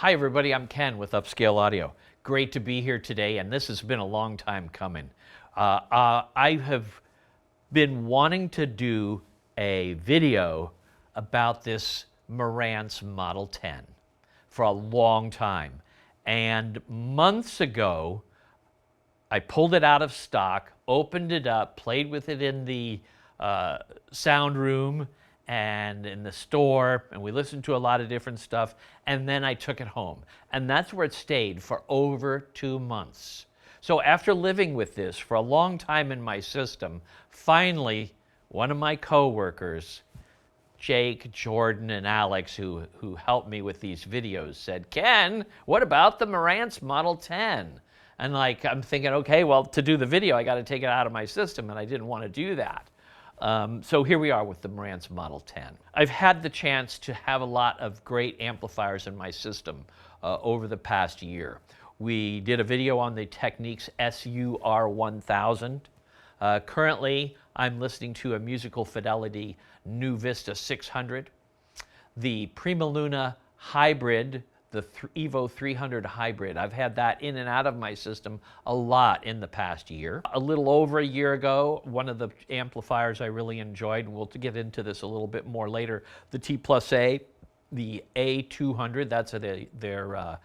Hi everybody, I'm Ken with Upscale Audio. Great to be here today, and this has been a long time coming. I have been wanting to do a video about this Marantz Model 10 for a long time. And months ago, I pulled it out of stock, opened it up, played with it in the sound room and in the store, and we listened to a lot of different stuff, and then I took it home. And that's where it stayed for over 2 months. So after living with this for a long time in my system, finally, one of my coworkers, Jake, Jordan, and Alex, who helped me with these videos, said, Ken, what about the Marantz Model 10? And I'm thinking, okay, well, to do the video, I got to take it out of my system, and I didn't want to do that. So here we are with the Marantz Model 10. I've had the chance to have a lot of great amplifiers in my system over the past year. We did a video on the Technics SUR1000. Currently, I'm listening to a musical fidelity NuVista 600. The PrimaLuna hybrid, the Evo 300 hybrid. I've had that in and out of my system a lot in the past year. A little over a year ago, one of the amplifiers I really enjoyed, and we'll get into this a little bit more later, the T+A, the A200, that's their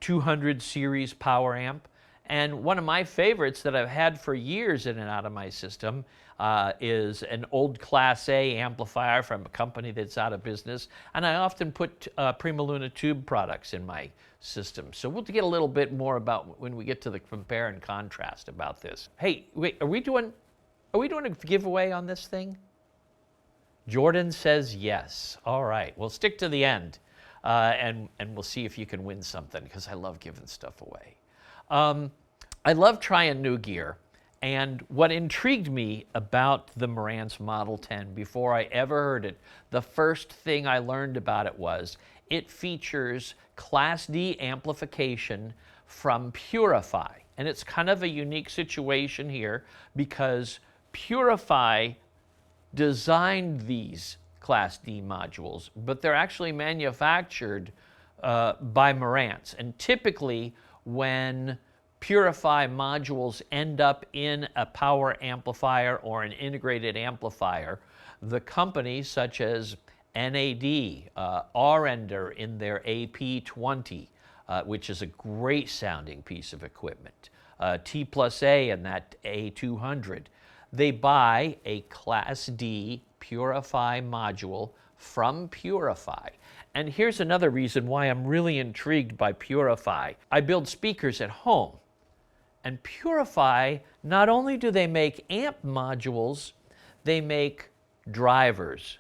200 series power amp. And one of my favorites that I've had for years in and out of my system is an old Class A amplifier from a company that's out of business. And I often put PrimaLuna tube products in my system. So we'll get a little bit more about when we get to the compare and contrast about this. Hey, wait, are we doing a giveaway on this thing? Jordan says yes. All right, we'll stick to the end. And we'll see if you can win something, because I love giving stuff away. I love trying new gear, and what intrigued me about the Marantz Model 10 before I ever heard it, the first thing I learned about it was it features Class D amplification from Purifi. And it's kind of a unique situation here because Purifi designed these Class D modules, but they're actually manufactured by Marantz. And typically, when Purifi modules end up in a power amplifier or an integrated amplifier, the companies such as NAD, R-Ender in their AP20, which is a great sounding piece of equipment, T+A in that A200, they buy a Class D Purifi module from Purifi. And here's another reason why I'm really intrigued by Purifi. I build speakers at home. And Purifi, not only do they make amp modules, they make drivers.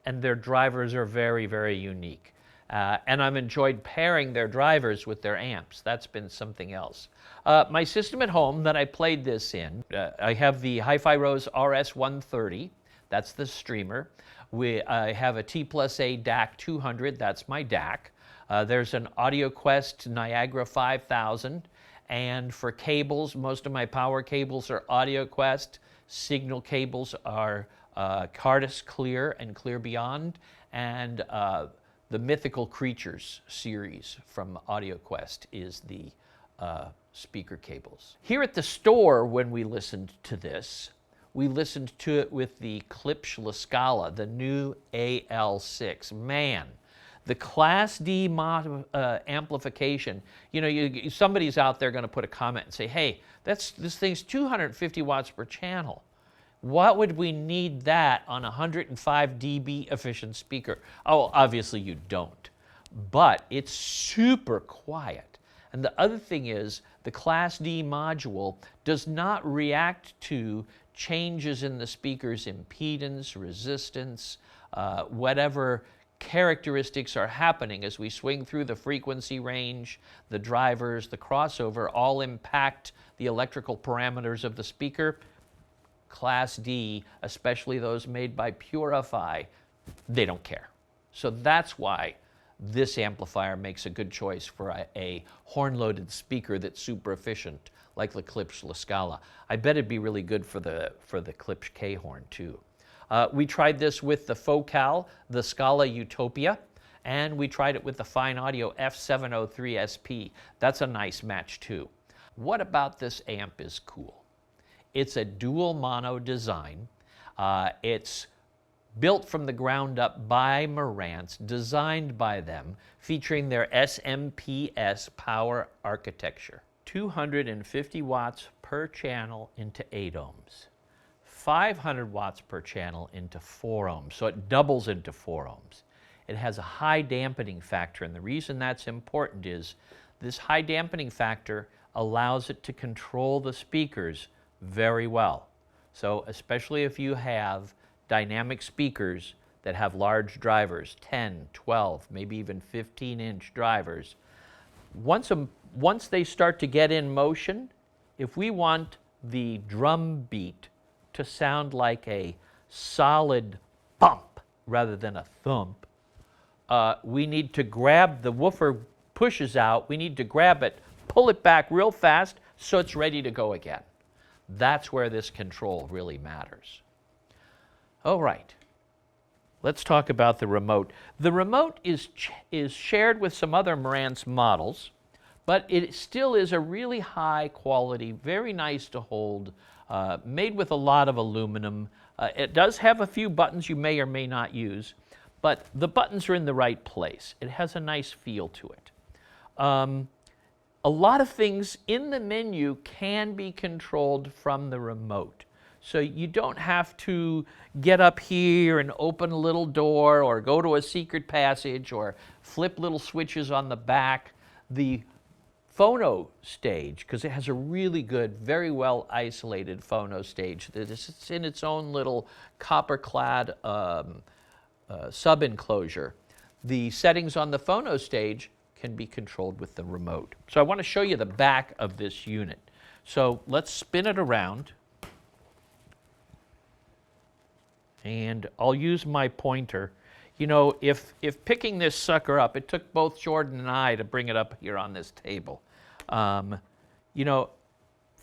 And their drivers are very, very unique. And I've enjoyed pairing their drivers with their amps. That's been something else. My system at home that I played this in, I have the Hi-Fi Rose RS130. That's the streamer. I have a T+A DAC 200. That's my DAC. There's an AudioQuest Niagara 5000. And for cables, most of my power cables are AudioQuest. Signal cables are Cardus Clear and Clear Beyond. And the Mythical Creatures series from AudioQuest is the speaker cables. Here at the store, when we listened to this, we listened to it with the Klipsch La Scala, the new AL6. Man, the Class D amplification, you know, somebody's out there going to put a comment and say, hey, this thing's 250 watts per channel. What would we need that on a 105 dB efficient speaker? Oh, obviously you don't, but it's super quiet. And the other thing is the Class D module does not react to changes in the speaker's impedance, resistance, whatever characteristics are happening as we swing through the frequency range, the drivers, the crossover, all impact the electrical parameters of the speaker. Class D, especially those made by Purifi, they don't care. So that's why this amplifier makes a good choice for a horn-loaded speaker that's super efficient, like the Klipsch La Scala. I bet it'd be really good for the Klipsch K horn too. We tried this with the Focal, the Scala Utopia, And we tried it with the Fyne Audio F703 SP. That's a nice match too. What about this amp is cool? It's a dual mono design. It's built from the ground up by Marantz, designed by them, featuring their SMPS power architecture. 250 watts per channel into 8 ohms. 500 watts per channel into 4 ohms, so it doubles into 4 ohms. It has a high dampening factor, and the reason that's important is this high dampening factor allows it to control the speakers very well. So especially if you have dynamic speakers that have large drivers, 10, 12, maybe even 15-inch drivers, once they start to get in motion, if we want the drum beat to sound like a solid bump rather than a thump, we need to grab, the woofer pushes out, we need to grab it, pull it back real fast so it's ready to go again. That's where this control really matters. All right, let's talk about the remote. The remote is shared with some other Marantz models, but it still is a really high quality, very nice to hold, made with a lot of aluminum. It does have a few buttons you may or may not use, but the buttons are in the right place. It has a nice feel to it. A lot of things in the menu can be controlled from the remote. So you don't have to get up here and open a little door or go to a secret passage or flip little switches on the back. The phono stage, because it has a really good, very well isolated phono stage. It's in its own little copper-clad sub-enclosure. The settings on the phono stage can be controlled with the remote. So I want to show you the back of this unit. So let's spin it around. And I'll use my pointer. You know, if picking this sucker up, it took both Jordan and I to bring it up here on this table. You know,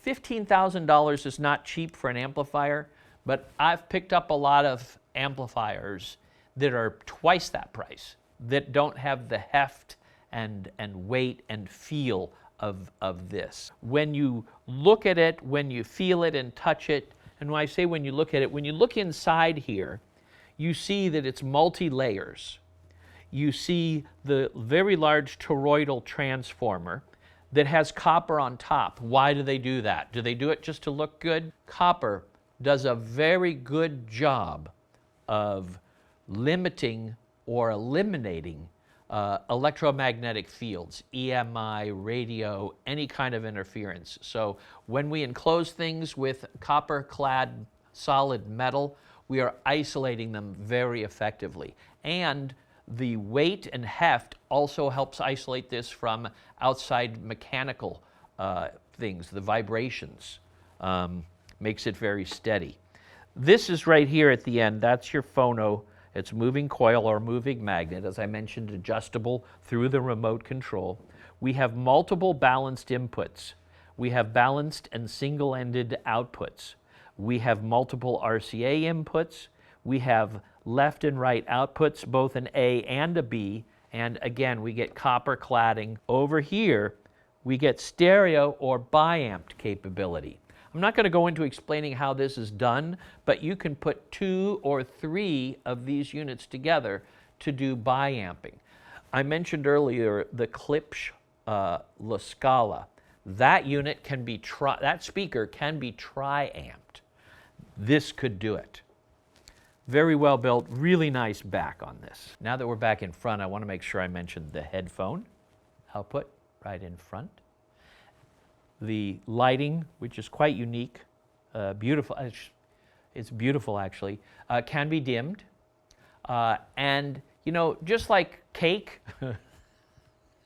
$15,000 is not cheap for an amplifier, but I've picked up a lot of amplifiers that are twice that price, that don't have the heft and weight and feel of this. When you look at it, when you feel it and touch it, and when I say when you look at it, when you look inside here, you see that it's multi-layers. You see the very large toroidal transformer that has copper on top. Why do they do that? Do they do it just to look good? Copper does a very good job of limiting or eliminating electromagnetic fields, EMI, radio, any kind of interference. So when we enclose things with copper-clad solid metal, we are isolating them very effectively. And the weight and heft also helps isolate this from outside mechanical things, the vibrations. Makes it very steady. This is right here at the end. That's your phono. It's moving coil or moving magnet, as I mentioned, adjustable through the remote control. We have multiple balanced inputs. We have balanced and single-ended outputs. We have multiple RCA inputs. We have left and right outputs, both an A and a B. And again, we get copper cladding. Over here, we get stereo or biamped capability. I'm not going to go into explaining how this is done, but you can put 2 or 3 of these units together to do biamping. I mentioned earlier the Klipsch La Scala. That unit can be that speaker can be tri-amped. This could do it. Very well built, really nice back on this. Now that we're back in front, I want to make sure I mentioned the headphone output right in front. The lighting, which is quite unique, beautiful, it's beautiful actually, can be dimmed. And you know, just like cake,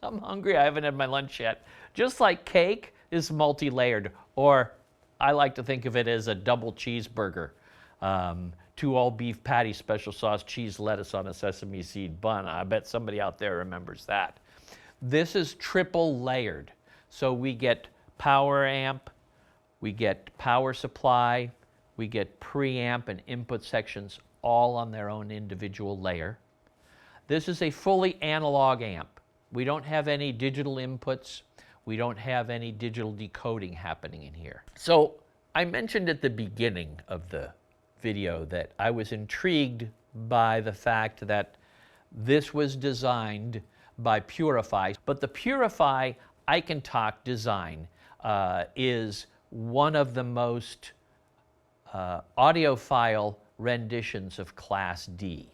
I'm hungry, I haven't had my lunch yet. Just like cake is multi-layered, or I like to think of it as a double cheeseburger. 2 all-beef patties, special sauce, cheese, lettuce on a sesame seed bun. I bet somebody out there remembers that. This is triple layered. So we get power amp, we get power supply, we get preamp and input sections all on their own individual layer. This is a fully analog amp. We don't have any digital inputs. We don't have any digital decoding happening in here. So I mentioned at the beginning of the video that I was intrigued by the fact that this was designed by Purifi, but the Purifi I Can Talk design is one of the most audiophile renditions of Class D.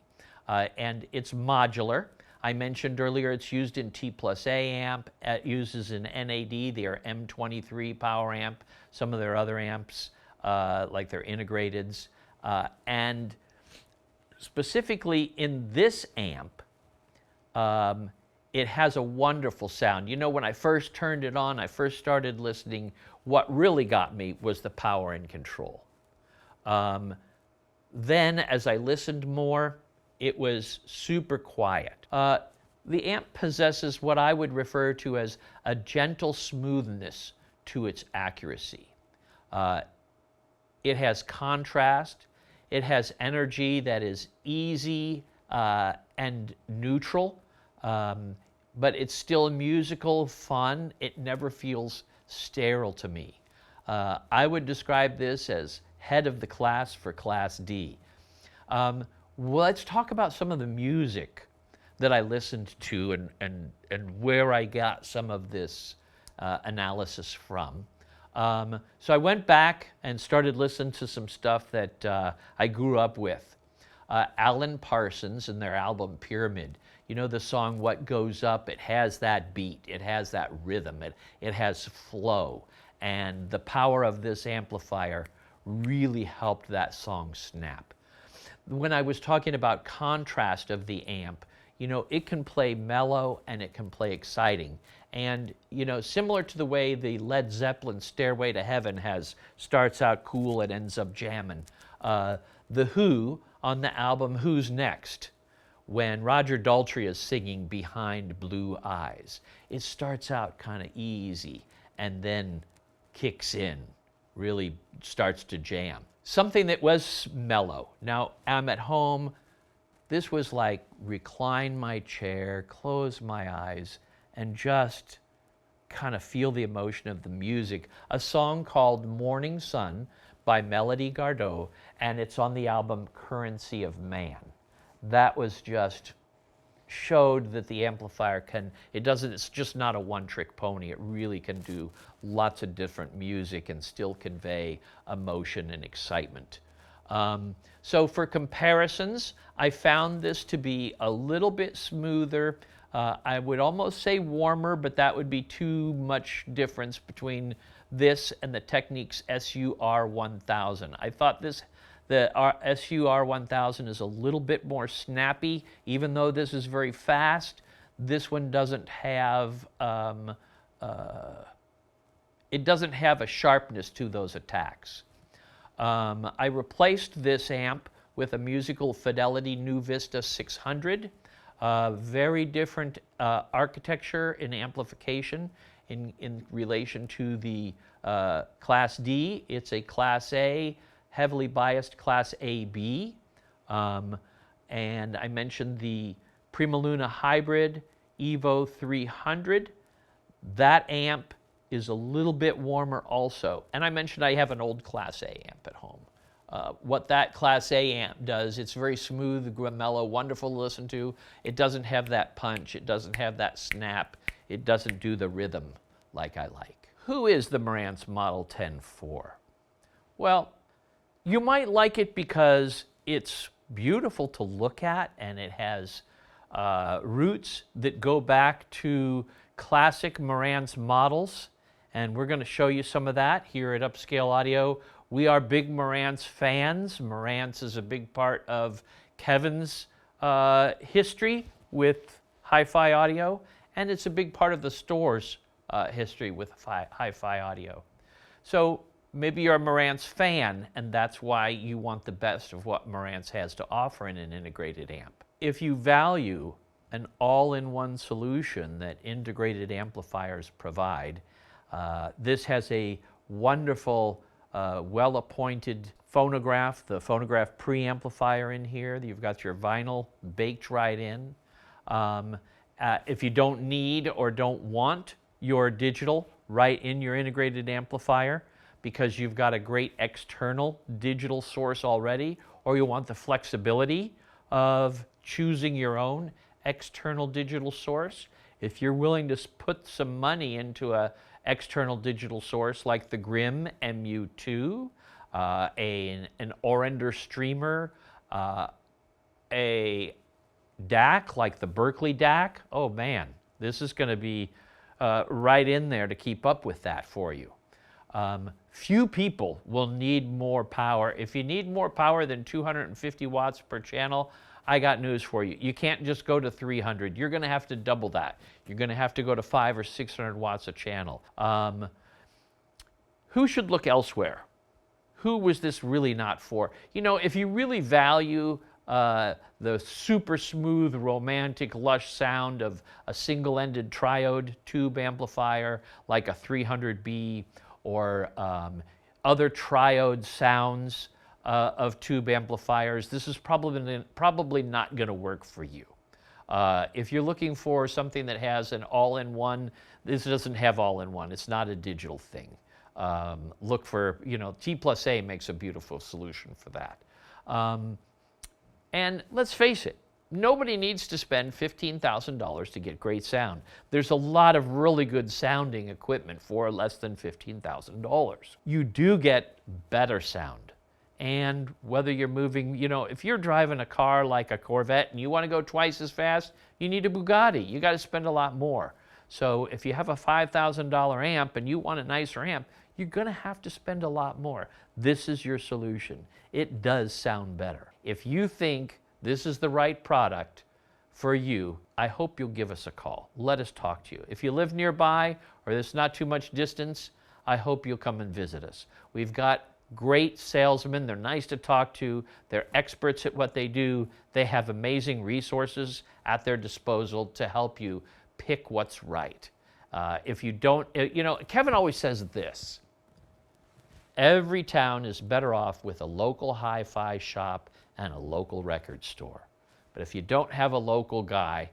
And it's modular. I mentioned earlier it's used in T+A amp. It uses an NAD, their M23 power amp, some of their other amps, like their integrateds. And specifically in this amp, it has a wonderful sound. You know, when I first turned it on, I first started listening, what really got me was the power and control. Then, as I listened more, it was super quiet. The amp possesses what I would refer to as a gentle smoothness to its accuracy. It has contrast. It has energy that is easy and neutral, but it's still musical, fun. It never feels sterile to me. I would describe this as head of the class for Class D. Let's talk about some of the music that I listened to and where I got some of this analysis from. So I went back and started listening to some stuff that I grew up with. Alan Parsons and their album Pyramid. You know the song What Goes Up? It has that beat, it has that rhythm, it has flow. And the power of this amplifier really helped that song snap. When I was talking about contrast of the amp, you know, it can play mellow and it can play exciting. And, you know, similar to the way the Led Zeppelin Stairway to Heaven starts out cool and ends up jamming. The Who on the album Who's Next, when Roger Daltrey is singing Behind Blue Eyes, it starts out kind of easy and then kicks in, really starts to jam. Something that was mellow. Now, I'm at home. This was like recline my chair, close my eyes, and just kind of feel the emotion of the music. A song called Morning Sun by Melody Gardot, and it's on the album Currency of Man. That was just showed that the amplifier it's just not a one-trick pony. It really can do lots of different music and still convey emotion and excitement. So for comparisons, I found this to be a little bit smoother. I would almost say warmer, but that would be too much difference between this and the Technics SUR1000. I thought the SUR1000 is a little bit more snappy, even though this is very fast. This one doesn't have it doesn't have a sharpness to those attacks. I replaced this amp with a Musical Fidelity NuVista 600. Very different architecture and amplification in relation to the Class D. It's a Class A, heavily biased Class AB. And I mentioned the PrimaLuna Hybrid Evo 300. That amp is a little bit warmer also. And I mentioned I have an old Class A amp at home. What that Class A amp does, it's very smooth, mellow, wonderful to listen to. It doesn't have that punch. It doesn't have that snap. It doesn't do the rhythm like I like. Who is the Marantz Model 10 for? Well, you might like it because it's beautiful to look at and it has roots that go back to classic Marantz models. And we're going to show you some of that here at Upscale Audio. We are big Marantz fans. Marantz is a big part of Kevin's history with hi-fi audio, and it's a big part of the store's history with hi-fi audio. So maybe you're a Marantz fan, and that's why you want the best of what Marantz has to offer in an integrated amp. If you value an all-in-one solution that integrated amplifiers provide, this has a wonderful, well-appointed phonograph, the phonograph preamplifier in here. You've got your vinyl baked right in. If you don't need or don't want your digital right in your integrated amplifier because you've got a great external digital source already, or you want the flexibility of choosing your own external digital source, if you're willing to put some money into an external digital source like the Grimm MU2, an Orender streamer, a DAC like the Berkeley DAC, oh man, this is going to be right in there to keep up with that for you. Few people will need more power. If you need more power than 250 watts per channel, I got news for you. You can't just go to 300. You're going to have to double that. You're going to have to go to 500 or 600 watts a channel. Who should look elsewhere? Who was this really not for? You know, if you really value the super smooth, romantic, lush sound of a single-ended triode tube amplifier like a 300B, or other triode sounds of tube amplifiers, this is probably not going to work for you. If you're looking for something that has an all-in-one, this doesn't have all-in-one. It's not a digital thing. Look for, you know, T+A makes a beautiful solution for that. And let's face it, nobody needs to spend $15,000 to get great sound. There's a lot of really good sounding equipment for less than $15,000. You do get better sound. And whether you're moving, you know, if you're driving a car like a Corvette and you want to go twice as fast, you need a Bugatti. You got to spend a lot more. So if you have a $5,000 amp and you want a nicer amp, you're going to have to spend a lot more. This is your solution. It does sound better. If you think this is the right product for you, I hope you'll give us a call. Let us talk to you. If you live nearby or there's not too much distance, I hope you'll come and visit us. We've got great salesmen. They're nice to talk to. They're experts at what they do. They have amazing resources at their disposal to help you pick what's right. If you don't, you know, Kevin always says this: every town is better off with a local hi-fi shop and a local record store. But if you don't have a local guy,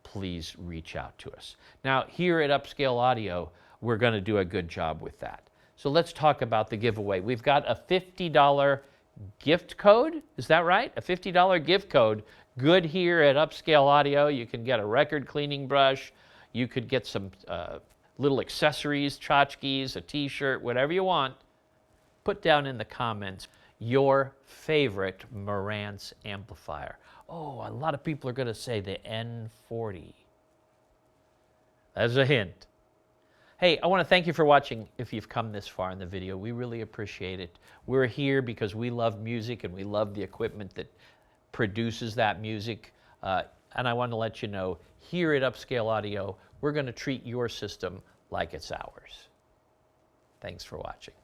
please reach out to us. Now, here at Upscale Audio, we're going to do a good job with that. So let's talk about the giveaway. We've got a $50 gift code. Is that right? A $50 gift code. Good here at Upscale Audio. You can get a record cleaning brush. You could get some little accessories, tchotchkes, a t-shirt, whatever you want. Put down in the comments your favorite Marantz amplifier. Oh, a lot of people are going to say the N40. That's a hint. Hey, I want to thank you for watching if you've come this far in the video. We really appreciate it. We're here because we love music and we love the equipment that produces that music. And I want to let you know, here at Upscale Audio, we're going to treat your system like it's ours. Thanks for watching.